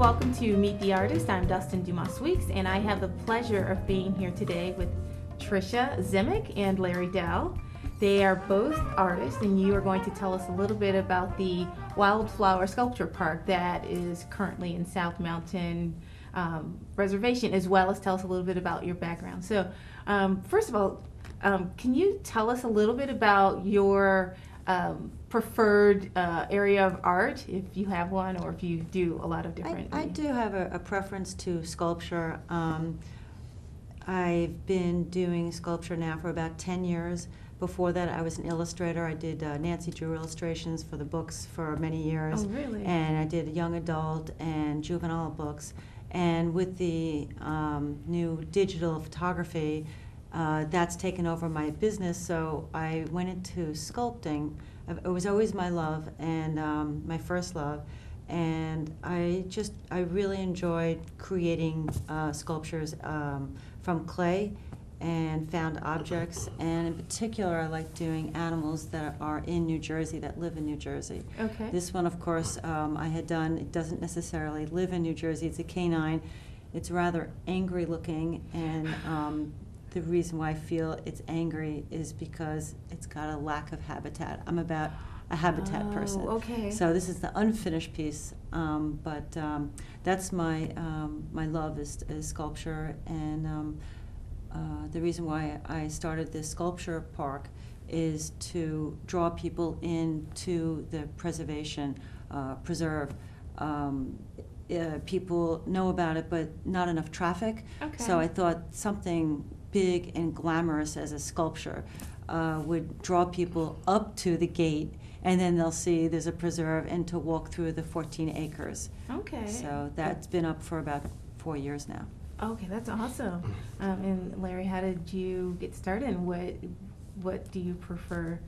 welcome to Meet the Artist. I'm Dustin Dumas-Weeks, and I have the pleasure of being here today with Tricia Zimick and Larry Dell. They are both artists, and you are going to tell us a little bit about the Wildflower Sculpture Park that is currently in South Mountain Reservation, as well as tell us a little bit about your background. So, first of all, can you tell us a little bit about your preferred area of art, if you have one, or if you do a lot of different? I do have a preference to sculpture. I've been doing sculpture now for about 10 years. Before that, I was an illustrator. I did Nancy Drew illustrations for the books for many years. Oh, really? And I did young adult and juvenile books. And with the new digital photography, that's taken over my business, so I went into sculpting. It was always my love and my first love, and I really enjoyed creating sculptures from clay and found objects, and in particular I like doing animals that are in New Jersey, that live in New Jersey. Okay. This one, of course, I had done. It doesn't necessarily live in New Jersey. It's a canine. It's rather angry looking, and the reason why I feel it's angry is because it's got a lack of habitat. I'm about a habitat person. Okay. So this is the unfinished piece, but that's my love is sculpture, and the reason why I started this sculpture park is to draw people into the preserve. People know about it, but not enough traffic. Okay. So I thought something big and glamorous as a sculpture would draw people up to the gate, and then they'll see there's a preserve, and to walk through the 14 acres. Okay. So that's been up for about 4 years now. Okay, that's awesome. And Larry, how did you get started, and what do you prefer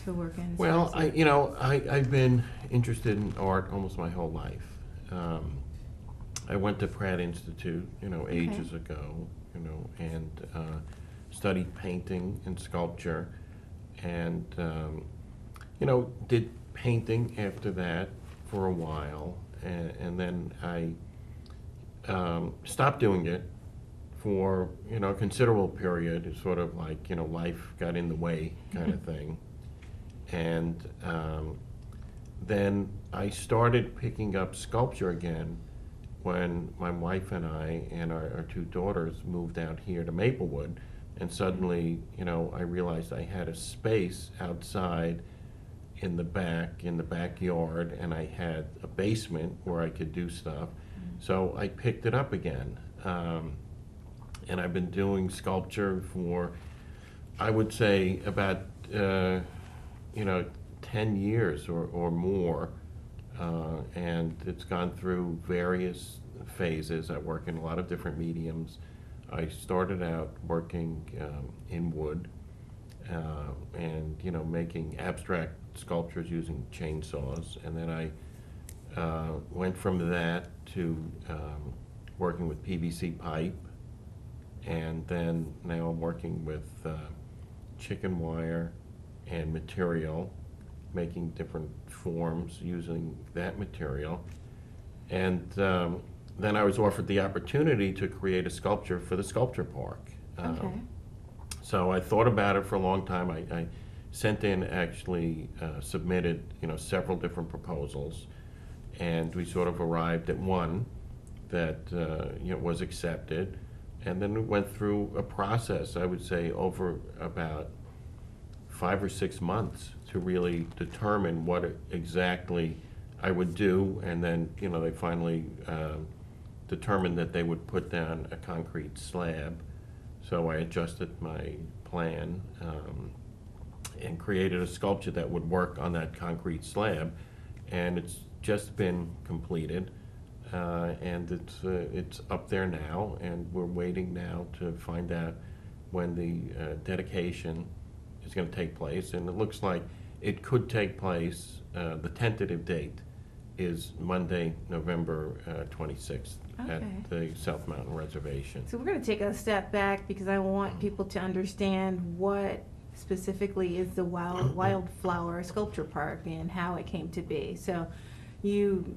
to work in? Well, I've been interested in art almost my whole life. I went to Pratt Institute, ages ago, and studied painting and sculpture, and did painting after that for a while, and then I stopped doing it for a considerable period. It's sort of like life got in the way kind of thing, and then I started picking up sculpture again when my wife and I and our two daughters moved out here to Maplewood, and suddenly, I realized I had a space outside in the backyard, and I had a basement where I could do stuff. So I picked it up again, and I've been doing sculpture for, I would say, about 10 years or more. And it's gone through various phases. I work in a lot of different mediums. I started out working in wood and making abstract sculptures using chainsaws, and then I went from that to working with PVC pipe, and then now I'm working with chicken wire and material, making different forms using that material. And then I was offered the opportunity to create a sculpture for the sculpture park. Okay. So I thought about it for a long time. I sent in, actually submitted several different proposals, and we sort of arrived at one that was accepted, and then we went through a process, I would say, over about 5 or 6 months to really determine what exactly I would do, and then they finally determined that they would put down a concrete slab. So I adjusted my plan and created a sculpture that would work on that concrete slab, and it's just been completed, and it's up there now, and we're waiting now to find out when the dedication is going to take place, and it looks like it could take place. The tentative date is Monday, November 26th at the South Mountain Reservation. So we're going to take a step back, because I want people to understand what specifically is the Wildflower Sculpture Park and how it came to be. So you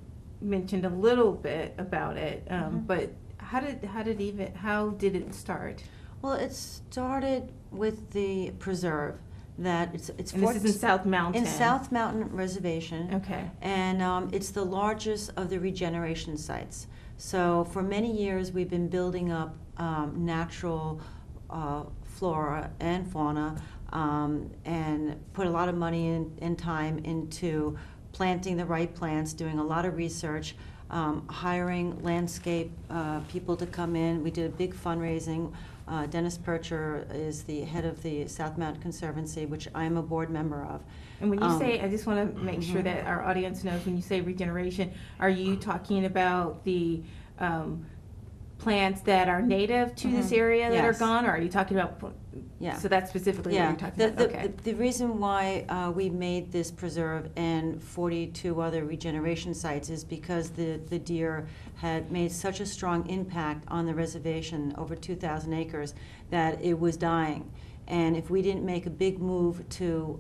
mentioned a little bit about it, Mhm. but how did it start? Well, it started with the preserve that it's And this is in South Mountain. in South Mountain Reservation. Okay. And it's the largest of the regeneration sites. So for many years, we've been building up natural flora and fauna, and put a lot of money and time into planting the right plants, doing a lot of research, hiring landscape people to come in. We did a big fundraising. Dennis Percher is the head of the South Mountain Conservancy, which I'm a board member of. And when you say, I just want to make sure Mhm. that our audience knows, when you say regeneration, are you talking about the plants that are native to this Mhm. area that Yes. are gone, or are you talking about? Yeah. So that's specifically what Yeah, you're talking about. Okay. the reason why we made this preserve and 42 other regeneration sites is because the deer had made such a strong impact on the reservation, over 2,000 acres, that it was dying. And if we didn't make a big move to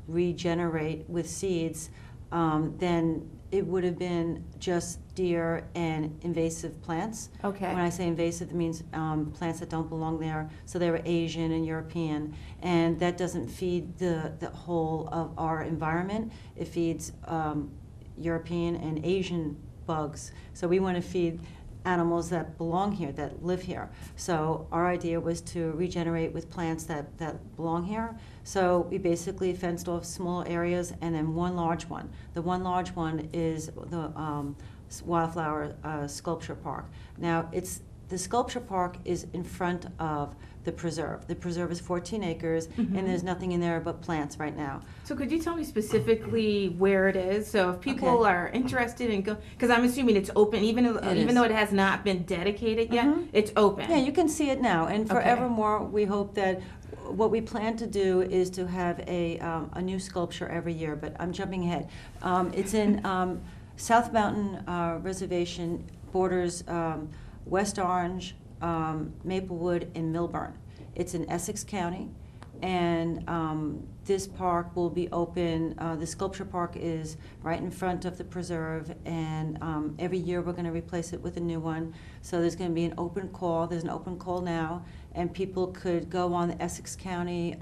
regenerate with seeds, then it would have been just deer and invasive plants. Okay. When I say invasive, it means plants that don't belong there. So they were Asian and European, and that doesn't feed the whole of our environment. It feeds European and Asian bugs. So we want to feed animals that belong here, that live here. So our idea was to regenerate with plants that belong here. So we basically fenced off small areas and then one large one. The one large one is the Wildflower Sculpture Park. Now, the sculpture park is in front of the preserve. The preserve is 14 acres, Mhm. and there's nothing in there but plants right now. So could you tell me specifically where it is? So if people Okay. are interested in go, because I'm assuming it's open, even It is. though it has not been dedicated yet, Mhm. it's open. Yeah, you can see it now, and Okay. forevermore, we hope that what we plan to do is to have a new sculpture every year, but I'm jumping ahead. It's in South Mountain Reservation, borders West Orange, Maplewood, and Milburn. It's in Essex County, and this park will be open. The sculpture park is right in front of the preserve, and every year we're going to replace it with a new one. So there's going to be an open call. There's an open call now, and people could go on the Essex County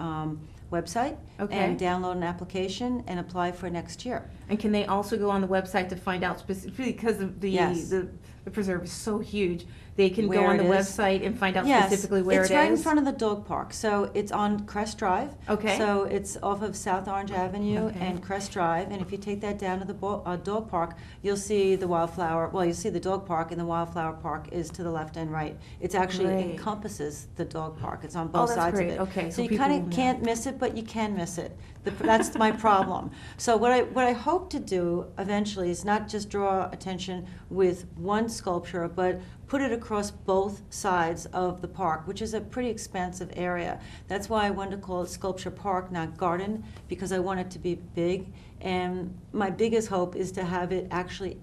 website Okay. and download an application and apply for next year. And can they also go on the website to find out specifically, because of Yes. the preserve is so huge, they can go Where on the it is. website and find out Yes, specifically where it is? it's right in front of the dog park. So it's on Crest Drive. Okay. So it's off of South Orange Avenue Okay. and Crest Drive. And if you take that down to the dog park, you'll see the wildflower. Well, you'll see the dog park, and the wildflower park is to the left and right. It's actually Great. encompasses the dog park. It's on Oh, both that's sides great. of it. Okay, So so you people kind will of know. can't miss it, but you can miss it. That's my problem. So what I hope to do eventually is not just draw attention with one sculpture, but put it across both sides of the park, which is a pretty expansive area. That's why I wanted to call it Sculpture Park, not Garden, because I want it to be big. And my biggest hope is to have it actually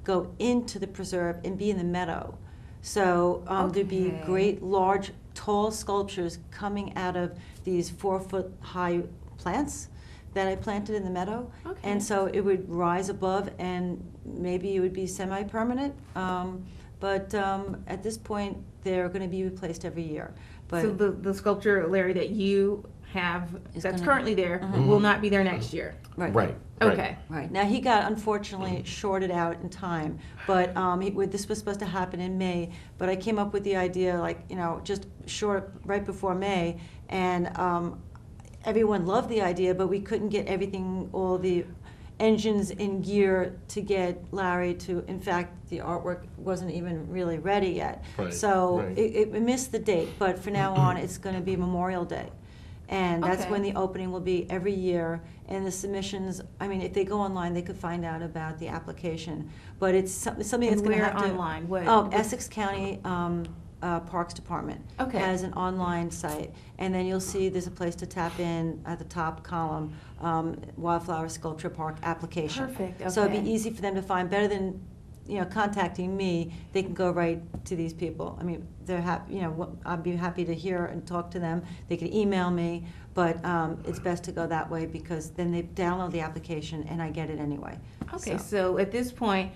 go into the preserve and be in the meadow. So there'd be Okay. great, large, tall sculptures coming out of these 4-foot high plants that I planted in the meadow. Okay. And so it would rise above, and maybe it would be semi-permanent. But at this point, they're going to be replaced every year. But So the sculpture, Larry, that you have, Is that's gonna- currently there, Mhm. will not be there next year? Right. Okay. Right. Now, he got unfortunately shorted out in time, but this was supposed to happen in May, but I came up with the idea, just short, right before May, and everyone loved the idea, but we couldn't get everything, all the engines in gear to get Larry to, in fact, the artwork wasn't even really ready yet. Right, So right. it missed the date, but from now on, it's going to be Memorial Day. And that's Okay. when the opening will be every year. And the submissions, if they go online, they could find out about the application. But it's something that's And going to where have to. online? What- Essex County Parks Department Okay. has an online site. And then you'll see there's a place to tap in at the top column, Wildflower Sculpture Park application. Perfect, So it'd okay. be easy for them to find, better than contacting me, they can go right to these people. I mean, they're happy. I'd be happy to hear and talk to them. They can email me, but it's best to go that way because then they download the application and I get it anyway. Okay, so at this point,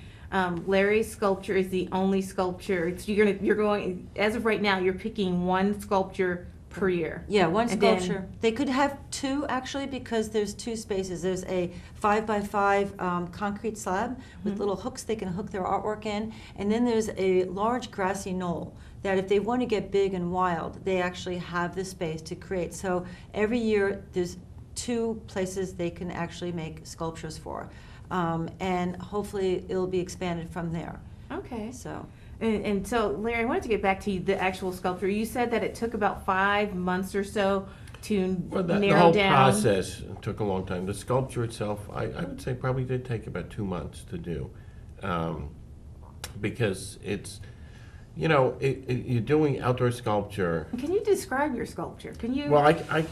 Larry's sculpture is the only sculpture. So you're going as of right now. You're picking one sculpture per year. Yeah, one And then- sculpture. They could have two actually because there's two spaces. There's a 5x5 concrete slab with little hooks they can hook their artwork in, and then there's a large grassy knoll that if they want to get big and wild, they actually have the space to create. So every year there's two places they can actually make sculptures for, and hopefully it'll be expanded from there. Okay. So. And so, Larry, I wanted to get back to the actual sculpture. You said that it took about 5 months or so to The narrow whole down. process took a long time. The sculpture itself, I would say probably did take about 2 months to do. Because it's, you're doing outdoor sculpture. Can you describe your sculpture? Can you? Well, I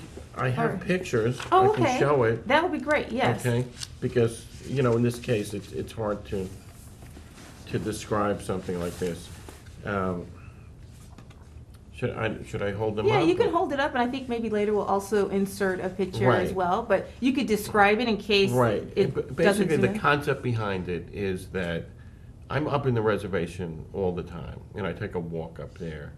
have Alright. pictures. Oh, I can okay. show it. That would be great. Yes. Okay, because, in this case, it's hard to describe something like this. Should I hold them up? Yeah, you can hold it up, and I think maybe later we'll also insert a picture as Right. well. But you could describe it in case Right. it But doesn't. basically, the zoom in. concept behind it is that I'm up in the reservation all the time, and I take a walk up there.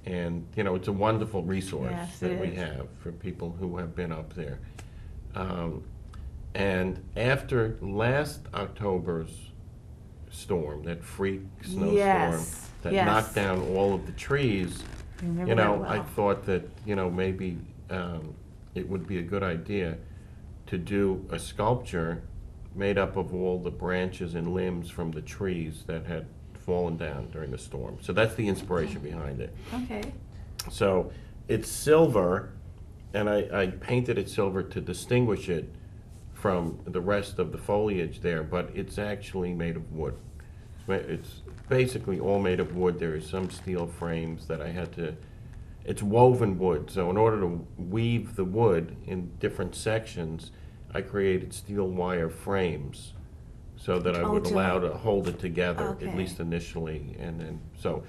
And, it's a wonderful resource Yes, that it we is. have for people who have been up there. And after last October's storm, that freak snowstorm Yes, that yes. knocked down all of the trees, I remember that I well. thought that, maybe it would be a good idea to do a sculpture made up of all the branches and limbs from the trees that had fallen down during the storm. So that's the inspiration behind it. Okay. So it's silver, and I painted it silver to distinguish it from the rest of the foliage there, but it's actually made of wood. It's basically all made of wood. There is some steel frames that I had to, it's woven wood. So in order to weave the wood in different sections, I created steel wire frames so that I would to allow to hold it together, Okay. at least initially. And then, so,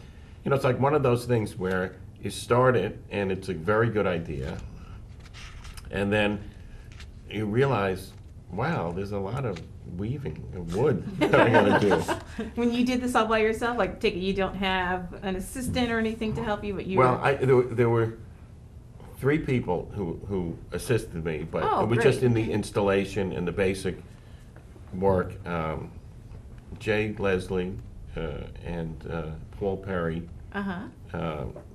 it's like one of those things where you start it and it's a very good idea. And then you realize, wow, there's a lot of weaving of wood that I'm gonna do. When you did this all by yourself, like, take it you don't have an assistant or anything to help you, but you. Well, there were 3 people who assisted me, but Oh, it was just great. in the installation and the basic work. Jay Leslie and Paul Perry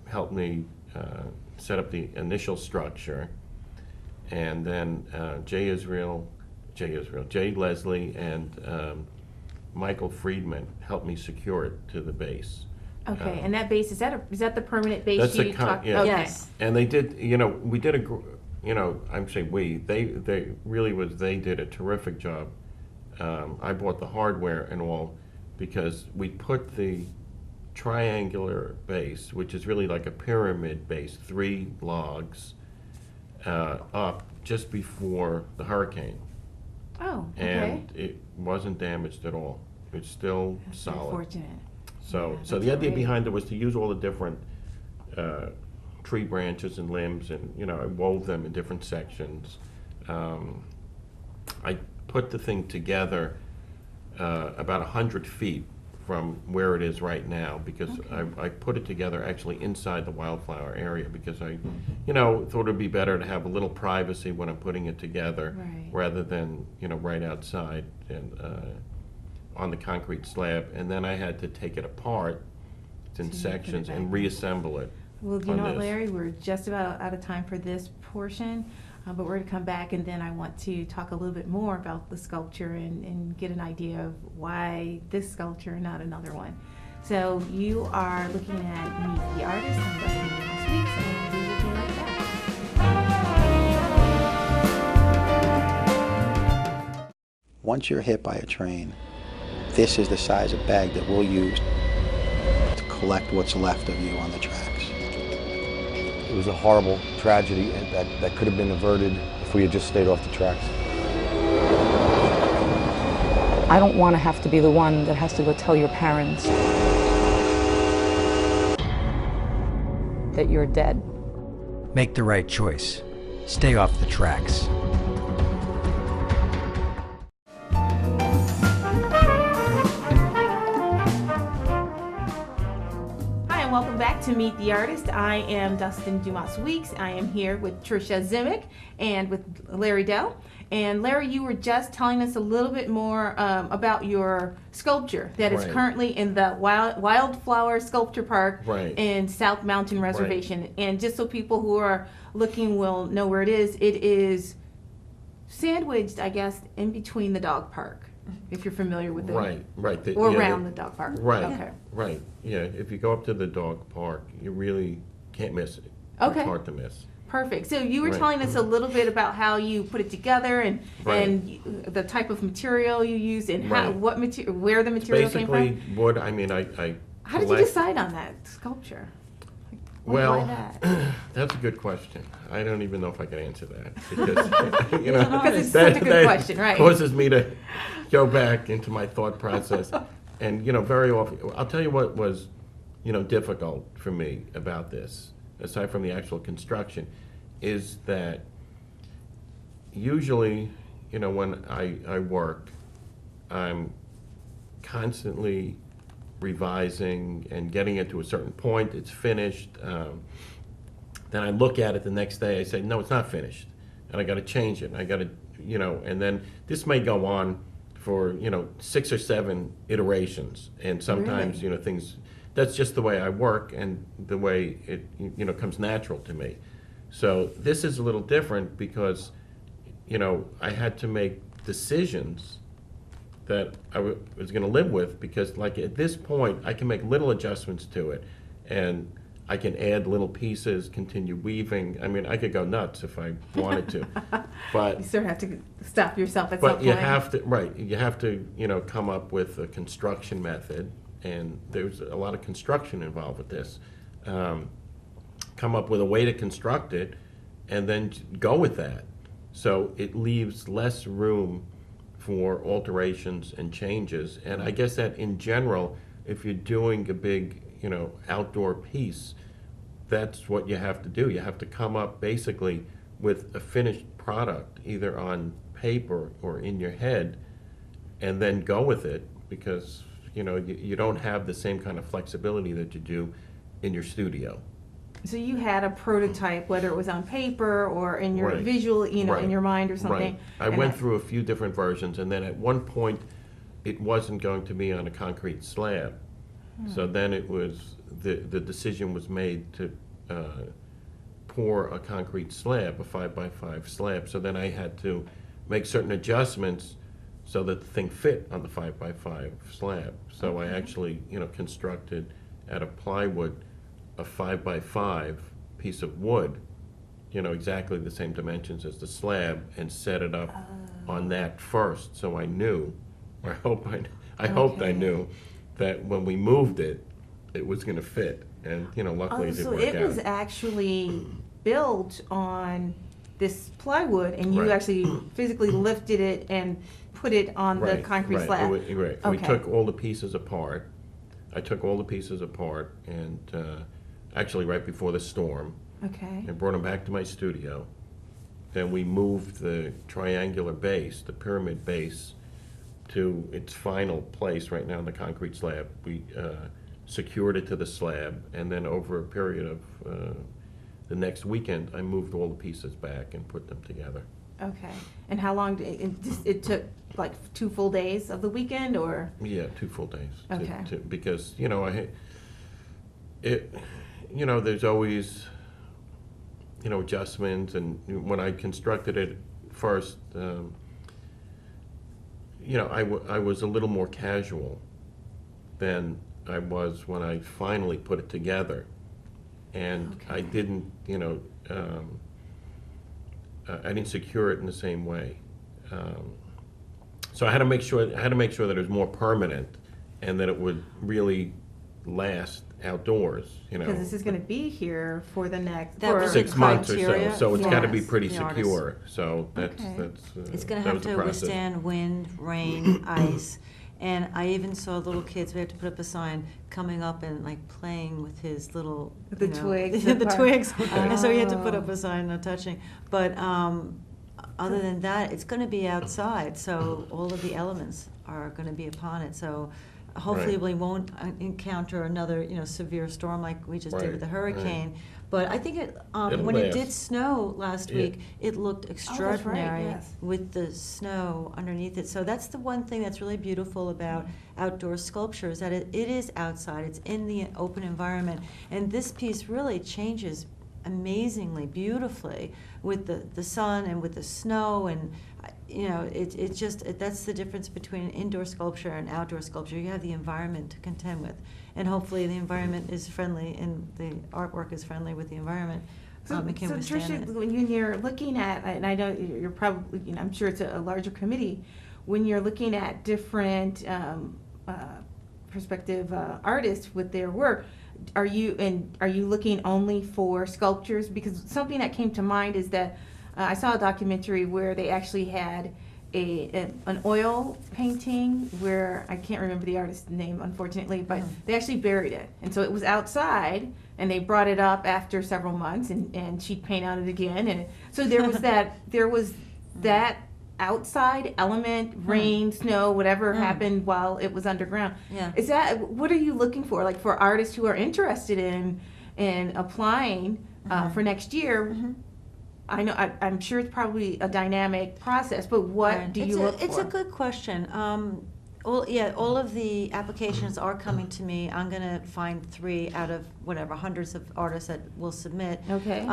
helped me set up the initial structure, and then Jay Leslie and Michael Friedman helped me secure it to the base. Okay, and that base, is that the permanent base That's you the talked? yeah. Okay. Yes. And they did, we did I'm saying we, they really they did a terrific job. I bought the hardware and all because we put the triangular base, which is really like a pyramid base, 3 logs, up just before the hurricane. Oh, okay. And it wasn't damaged at all. It's still That's very solid. fortunate. So, Yeah, so that's the idea great. behind it was to use all the different tree branches and limbs, and I wove them in different sections. I put the thing together about 100 feet from where it is right now because I put it together actually inside the wildflower area because I, thought it'd be better to have a little privacy when I'm putting it together Right. rather than, right outside and on the concrete slab. And then I had to take it apart in So you put it sections and back. reassemble it. Well, you on know what, this. Larry, we're just about out of time for this portion, but we're gonna come back and then I want to talk a little bit more about the sculpture and get an idea of why this sculpture and not another one. So you are looking at Meet the Artist on Dustin Last Weeks, and we will be right back. Once you're hit by a train, this is the size of bag that we'll use to collect what's left of you on the tracks. It was a horrible tragedy that could have been averted if we had just stayed off the tracks. I don't want to have to be the one that has to go tell your parents that you're dead. Make the right choice. Stay off the tracks. Hi, and welcome back to Meet the Artist. I am Dustin Dumas Weeks. I am here with Tricia Zimick and with Larry Dell. And Larry, you were just telling us a little bit more about your sculpture that is Right. currently in the Wildflower Sculpture Park Right. in South Mountain Reservation. And just so people who are looking will know where it is sandwiched, I guess, in between the dog park, if you're familiar with it. Right. Or Yeah, around the dog park. Right. Okay. Right. Yeah. If you go up to the dog park, you really can't miss it. Okay. It's hard to miss. Perfect. So you were Right. telling us a little bit about how you put it together and the type of material you use and how Right. what material, where the material came Basically, from. wood. I mean, I How did you collect- decide on that sculpture? Why Well, that? that's a good question. I don't even know if I can answer that because you know Because it's such a good question, right? Causes me to go back into my thought process, and very often I'll tell you what was difficult for me about this, aside from the actual construction, is that usually when I work, I'm constantly revising and getting it to a certain point. It's finished. Then I look at it the next day. I say, no, it's not finished, and I got to change it. I got to, and then this may go on for 6 or 7 iterations, and sometimes Really? things. That's just the way I work and the way it comes natural to me. So this is a little different because I had to make decisions that I was going to live with, because like at this point I can make little adjustments to it, and I can add little pieces, continue weaving. I mean, I could go nuts if I wanted to, but You sort of have to stop yourself at some but point. you have to you have to come up with a construction method, and there's a lot of construction involved with this. Come up with a way to construct it, and then go with that. So it leaves less room for alterations and changes. And I guess that in general, if you're doing a big, outdoor piece, that's what you have to do. You have to come up basically with a finished product, either on paper or in your head, and then go with it, because, you don't have the same kind of flexibility that you do in your studio. So you had a prototype, whether it was on paper or in your Right. visual, Right. in your mind or something. Right. I and went that- through a few different versions, and then at one point, it wasn't going to be on a concrete slab. So then it was, the decision was made to pour a concrete slab, a 5x5 slab. So then I had to make certain adjustments so that the thing fit on the 5x5 slab. So I actually, constructed out of plywood a 5x5 piece of wood, exactly the same dimensions as the slab, and set it up on that first. So I knew, or I hoped I knew that when we moved it, it was going to fit. And luckily Oh, it did so work it out. was actually built on this plywood, and you Right. actually physically lifted it and put it on the concrete right. slab. Right. We Okay. took all the pieces apart. I took all the pieces apart, and actually right before the storm, Okay. and brought them back to my studio. Then we moved the triangular base, the pyramid base, to its final place right now in the concrete slab. We secured it to the slab, and then over a period of the next weekend, I moved all the pieces back and put them together. Okay. And how long did it took like 2 full days of the weekend, or? Yeah, 2 full days. Okay. Because there's always adjustments, and when I constructed it first, I was a little more casual than I was when I finally put it together, and I didn't I didn't secure it in the same way. So I had to make sure that it was more permanent, and that it would really last outdoors, you know. Because this is going to be here for the next That was 6 the months or criteria so it's got to be Yes. pretty the artist. secure. So that's Okay. It's going to that have was the to process. withstand wind, rain, ice. And I even saw little kids, we had to put up a sign, coming up and like playing with his little, The you know, twigs, the the bark. twigs. And so he had to put up Oh. a sign, no touching. But other than that, it's going to be outside, so all of the elements are going to be upon it. So hopefully Right. we won't encounter another, you know, severe storm like we just did with the Right, right. hurricane. But I think It'll when it last. did snow last Yeah. week, it looked extraordinary yes. with the snow underneath it. So that's the one thing that's really beautiful about outdoor sculpture, is that it is outside, it's in the open environment. And this piece really changes amazingly, beautifully with the sun and with the snow, and you know, it's just, that's the difference between an indoor sculpture and outdoor sculpture. You have the environment to contend with, and hopefully the environment is friendly and the artwork is friendly with the environment. It can withstand Tricia, it. when you're looking at, and I know you're probably, you know, I'm sure it's a larger committee, when you're looking at different prospective artists with their work, are you looking only for sculptures? Because something that came to mind is that I saw a documentary where they actually had an oil painting where I can't remember the artist's name, unfortunately, but they actually buried it, and so it was outside, and they brought it up after several months, and she'd paint on it again, and so there was that outside element, rain, snow, whatever happened while it was underground. Yeah. Is that, what are you looking for, like for artists who are interested in applying for next year? I know, I'm sure it's probably a dynamic process, but what do you look for? It's a good question. All of the applications are coming to me. I'm going to find 3 out of whatever, hundreds of artists that will submit. Okay.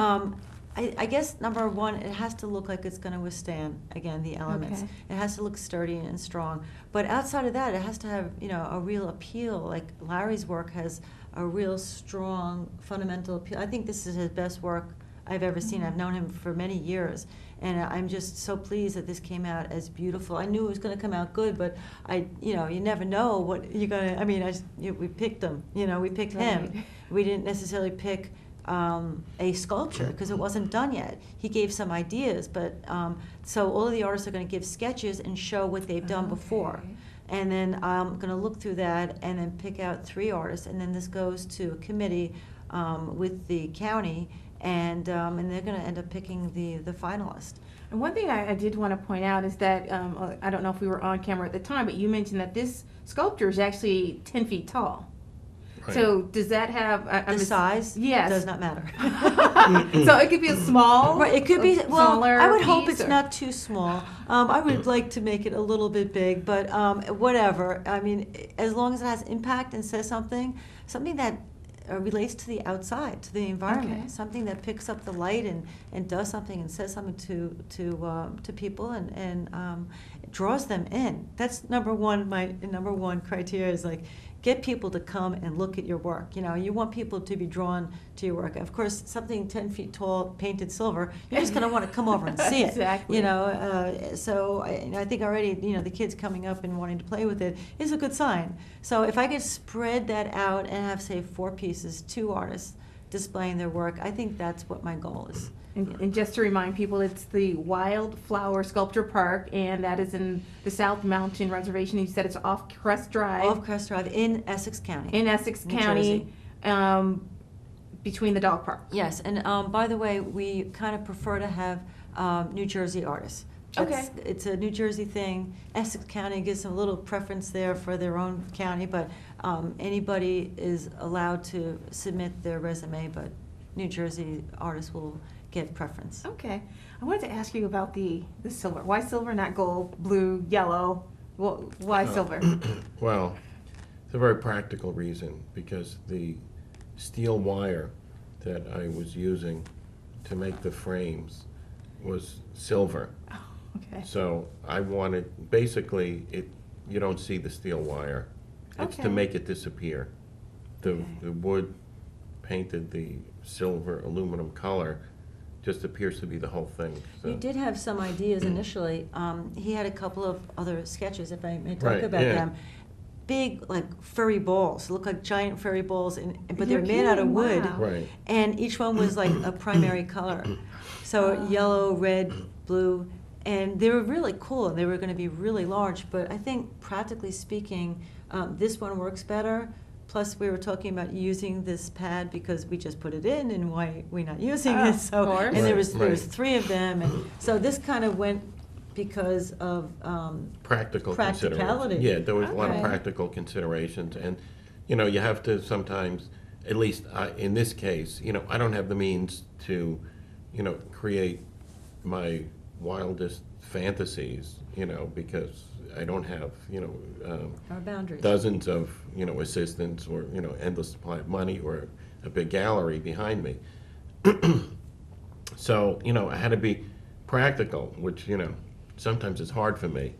I guess number one, it has to look like it's going to withstand, again, the elements. Okay. It has to look sturdy and strong. But outside of that, it has to have, you know, a real appeal. Like Larry's work has a real strong fundamental appeal. I think this is his best work I've ever seen. I've known him for many years, and I'm just so pleased that this came out as beautiful. I knew it was going to come out good, but you know, you never know what you're going to. I mean, we picked him. You know, we picked him. We didn't necessarily pick a sculpture because it wasn't done yet. He gave some ideas, but so all of the artists are going to give sketches and show what they've done before. And then I'm going to look through that and then pick out 3 artists, and then this goes to a committee with the county. And they're going to end up picking the finalist. And one thing I did want to point out is that, I don't know if we were on camera at the time, but you mentioned that this sculpture is actually 10 feet tall. Right. So does that have... The size Yes. does not matter. So it could be a small... Right, it could be, well, smaller I would hope piece, it's or- not too small. I would like to make it a little bit big, but whatever. I mean, as long as it has impact and says something that relates to the outside, to the environment, Okay. something that picks up the light and does something and says something to people and draws them in. That's number one. My number one criteria is like, get people to come and look at your work. You know, you want people to be drawn to your work. Of course, something 10 feet tall, painted silver, you're just going to want to come over and see it. Exactly. You know, so I think already, you know, the kids coming up and wanting to play with it is a good sign. So if I could spread that out and have, say, 4 pieces, 2 artists displaying their work, I think that's what my goal is. And just to remind people, it's the Wildflower Sculpture Park, and that is in the South Mountain Reservation. You said it's off Crest Drive. Off Crest Drive in Essex County. In Essex New County, between the dog park. Yes, and by the way, we kind of prefer to have New Jersey artists. Okay. It's a New Jersey thing. Essex County gives them a little preference there for their own county, but anybody is allowed to submit their resume, but New Jersey artists will get preference. Okay. I wanted to ask you about the silver. Why silver, not gold, blue, yellow? Why silver? Well, it's a very practical reason, because the steel wire that I was using to make the frames was silver. Oh, okay. So I wanted, basically, you don't see the steel wire. It's Okay. to make it disappear. The wood painted the silver aluminum color just appears to be the whole thing. So. You did have some ideas initially. He had a couple of other sketches, if I may talk Right, about yeah. them. big, like furry balls. They look like giant furry balls, but You're they're made out of kidding, wood. wow. Right. And each one was like a primary color. So yellow, red, blue, and they were really cool. They were going to be really large, but I think practically speaking, this one works better. Plus, we were talking about using this pad because we just put it in, and why we're not using Oh, it. So, of course. and there was Right. 3 of them, and so this kind of went because of Practical practicality. considerations. Yeah, there was a lot of Okay. practical considerations, and, you know, you have to sometimes, at least in this case, you know, I don't have the means to, you know, create my wildest fantasies, you know, because I don't have, you know, Our boundaries. dozens of, you know, assistants or, you know, endless supply of money or a big gallery behind me. So, you know, I had to be practical, which, you know, sometimes it's hard for me.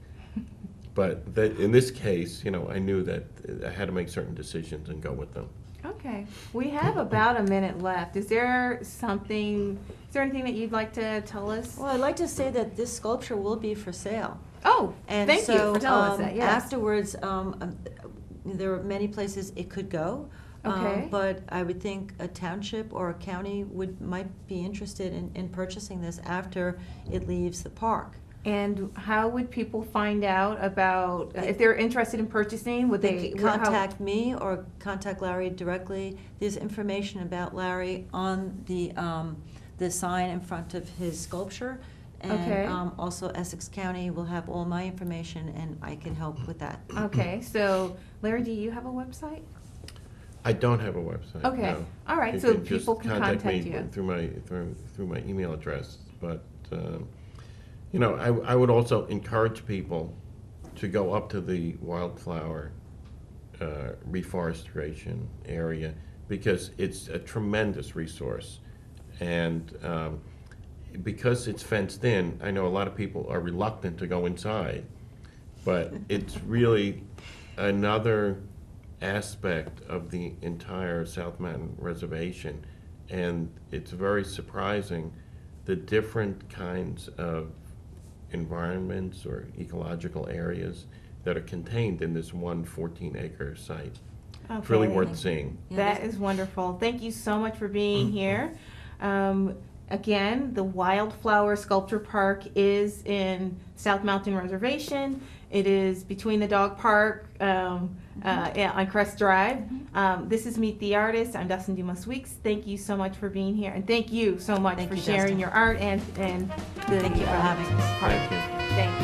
But in this case, you know, I knew that I had to make certain decisions and go with them. Okay, we have about a minute left. Is there anything that you'd like to tell us? Well, I'd like to say that this sculpture will be for sale. Oh, And thank you so, for telling us that, yes. Afterwards, there are many places it could go. Okay. But I would think a township or a county might be interested in purchasing this after it leaves the park. And how would people find out about, if they're interested in purchasing, would They they? could contact me or contact Larry directly. There's information about Larry on the sign in front of his sculpture. Okay. And also Essex County will have all my information, and I can help with that. Okay, so Larry, do you have a website? I don't have a website. Okay. No. All right, You so can just people can contact me you. through my email address. But you know, I would also encourage people to go up to the wildflower reforestation area because it's a tremendous resource, and because it's fenced in, I know a lot of people are reluctant to go inside, but it's really another aspect of the entire South Mountain Reservation, and it's very surprising the different kinds of environments or ecological areas that are contained in this one 14-acre site. It's really Okay. worth seeing. Yeah, That this- is wonderful. Thank you so much for being here. Again, the Wildflower Sculpture Park is in South Mountain Reservation. It is between the dog park on Crest Drive. This is Meet the Artist. I'm Dustin Dumas Weeks. Thank you so much for being here, and thank you so much Thank for you, sharing Dustin. your art and the Thank you for having us. park. Thank you. Thank you.